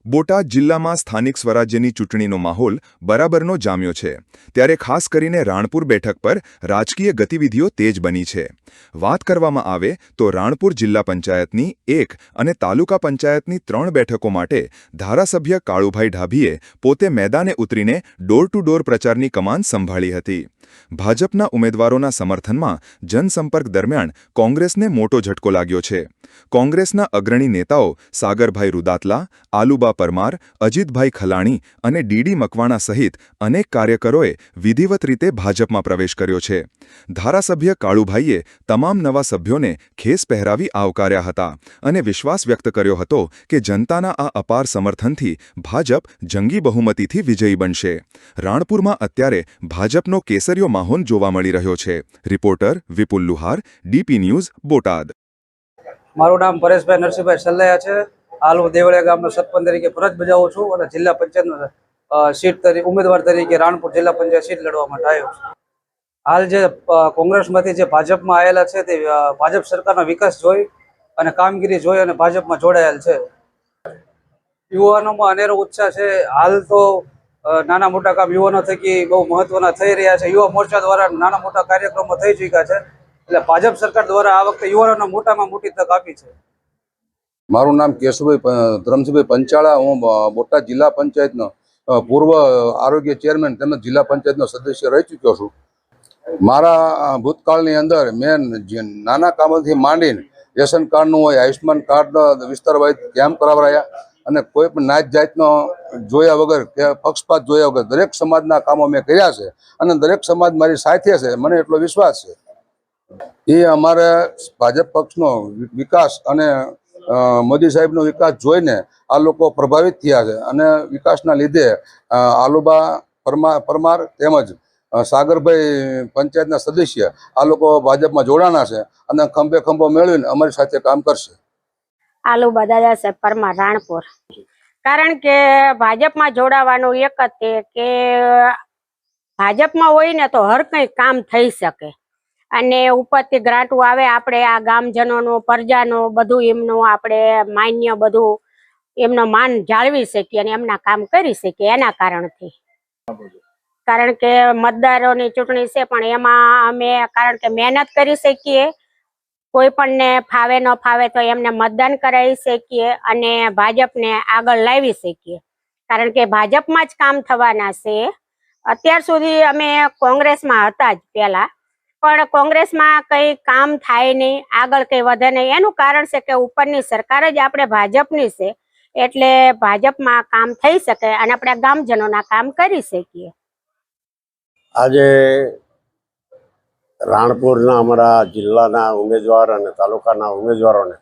બોટાદ જિલ્લામાં સ્થાનિક સ્વરાજ્યની ચૂંટણીનો માહોલ બરાબરનો જામ્યો છે ત્યારે ખાસ કરીને રાણપુર બેઠક પર રાજકીય ગતિવિધિઓ તેજ બની છે। વાત કરવામાં આવે તો રાણપુર જિલ્લા પંચાયતની 1 અને તાલુકા પંચાયતની 3 બેઠકો માટે ધારાસભ્ય કાળુભાઈ ઢાભીએ પોતે મેદાને ઉતરીને ડોર ટુ ડોર પ્રચારની કમાન સંભાળી હતી। ભાજપના ઉમેદવારોના સમર્થનમાં જનસંપર્ક દરમિયાન કોંગ્રેસને મોટો ઝટકો લાગ્યો છે। કોંગ્રેસના અગ્રણી નેતાઓ સાગરભાઈ રૂદાતલા, આલુબા પરમાર, અજીતભાઈ ખલાણી અને ડીડી મકવાણા સહિત અનેક કાર્યકરોએ વિધિવત રીતે ભાજપમાં પ્રવેશ કર્યો છે। ધારાસભ્ય કાળુભાઈએ તમામ નવા સભ્યોને ખેસ પહેરાવી આવકાર્યા હતા અને વિશ્વાસ વ્યક્ત કર્યો હતો કે જનતાના આ અપાર સમર્થનથી ભાજપ જંગી બહુમતીથી વિજયી બનશે। રાણપુરમાં અત્યારે ભાજપનો કેસરીયો માહોલ જોવા મળી રહ્યો છે। રિપોર્ટર વિપુલ લુહાર, ડીપી ન્યૂઝ, બોટાદ। મારું નામ પરેશભાઈ નરસિંહભાઈ સલ્લાયા છે। હાલ હું દેવળિયા ગામનો સરપંચ તરીકે ફરજ બજાવું છું અને જિલ્લા પંચાયત ઉમેદવાર તરીકે રાણપુર જિલ્લા પંચાયત સીટ લડવા માટે આવ્યો છું। હાલ જે કોંગ્રેસમાંથી જે ભાજપમાં આવેલા છે તે ભાજપ સરકારનો વિકાસ જોઈ અને કામગીરી જોઈ અને ભાજપમાં જોડાયેલ છે। યુવાનોમાં અનેરો ઉત્સાહ છે। હાલ તો નાના મોટા કામ યુવાનો થકી બહુ મહત્વના થઈ રહ્યા છે। યુવા મોરચા દ્વારા નાના મોટા કાર્યક્રમો થઈ ચૂક્યા છે એટલે ભાજપ સરકાર દ્વારા આ વખતે યુવાનોને મોટામાં મોટી તક આપી છે। મારું નામ કેશુભાઈ ધરમસિંહભાઈ પંચાળા, હું બોટાદ જિલ્લા પંચાયતનો પૂર્વ આરોગ્ય ચેરમેન તેમજ જિલ્લા પંચાયતનો સદસ્ય રહી ચૂક્યો છું। મારા ભૂતકાળની અંદર મેં નાના કામોથી માંડીને રેશન કાર્ડનું હોય, આયુષ્યમાન કાર્ડ વિસ્તારવાઇઝ કેમ્પ કરાવરાયા અને કોઈ પણ નાત જાતનો જોયા વગર કે પક્ષપાત જોયા વગર દરેક સમાજના કામો મેં કર્યા છે અને દરેક સમાજ મારી સાથે છે, મને એટલો વિશ્વાસ છે। એ અમારે ભાજપ પક્ષનો વિકાસ અને મોદી સાહેબનો વિકાસ જોઈને આ લોકો પ્રભાવિત થયા છે અને વિકાસના લીધે આલુબા પરમાર તેમજ સાગરભાઈ પંચાયતના સદસ્ય આ લોકો ભાજપમાં જોડાણા છે અને ખંભે ખંભો મેળવીને અમારી સાથે કામ કરશે। આલુબા દાદા સાહેબ પરમાર, રાણપુર। કારણ કે ભાજપમાં જોડાવાનું એક જ છે કે ભાજપમાં હોય ને તો હર કંઈ કામ થઈ શકે અને ઉપરથી ગ્રાન્ટો આવે, આપણે આ ગામજનોનું પ્રજાનું બધું એમનું આપણે માન્ય બધું એમનો માન જાળવી શકીએ અને એમના કામ કરી શકીએ એના કારણથી। કારણ કે મતદારોની ચૂંટણી છે પણ એમાં અમે કારણ કે મહેનત કરી શકીએ, કોઈ પણને ફાવે ન ફાવે તો એમને મતદાન કરાવી શકીએ અને ભાજપને આગળ લાવી શકીએ કારણ કે ભાજપમાં જ કામ થવાના છે। અત્યાર સુધી અમે કોંગ્રેસમાં હતા જ પહેલા, પણ કોંગ્રેસમાં કંઈ કામ થાય નહીં, આગળ કંઈ વધે નહીં। એનું કારણ છે કે ઉપરની સરકાર જ આપણે ભાજપની છે એટલે ભાજપમાં કામ થઈ શકે અને આપણે ગામજનોના કામ કરી શકીએ। આજે રાણપુરના અમારા જિલ્લાના ઉમેદવાર અને તાલુકાના ઉમેદવારોને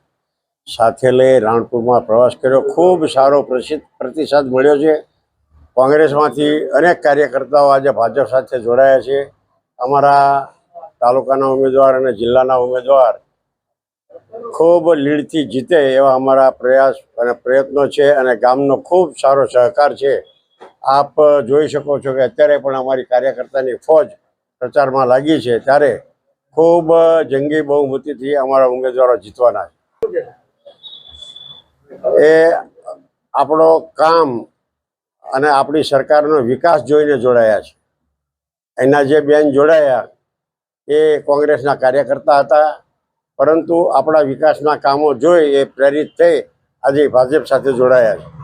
સાથે લઈ રાણપુરમાં પ્રવાસ કર્યો। ખૂબ સારો પ્રતિસાદ મળ્યો છે। કોંગ્રેસમાંથી અનેક કાર્યકર્તાઓ આજે ભાજપ સાથે જોડાયા છે। અમારા તાલુકાના ઉમેદવાર અને જિલ્લાના ઉમેદવાર ખૂબ લીડથી જીતે એવા અમારા પ્રયાસ અને પ્રયત્નો છે અને ગામનો ખૂબ સારો સહકાર છે। આપ જોઈ શકો છો કે અત્યારે પણ અમારી કાર્યકર્તાની ફોજ પ્રચારમાં લાગી છે ત્યારે ખૂબ જંગી બહુમતીથી અમારા ઉમેદવારો જીતવાના છે। એ આપણો કામ અને આપણી સરકારનો વિકાસ જોઈને જોડાયા છે। એના જે બેન જોડાયા એ કોંગ્રેસના કાર્યકર્તા હતા પરંતુ આપણા વિકાસના કામો જોઈ એ પ્રેરિત થઈ આજે ભાજપ સાથે જોડાયા છે।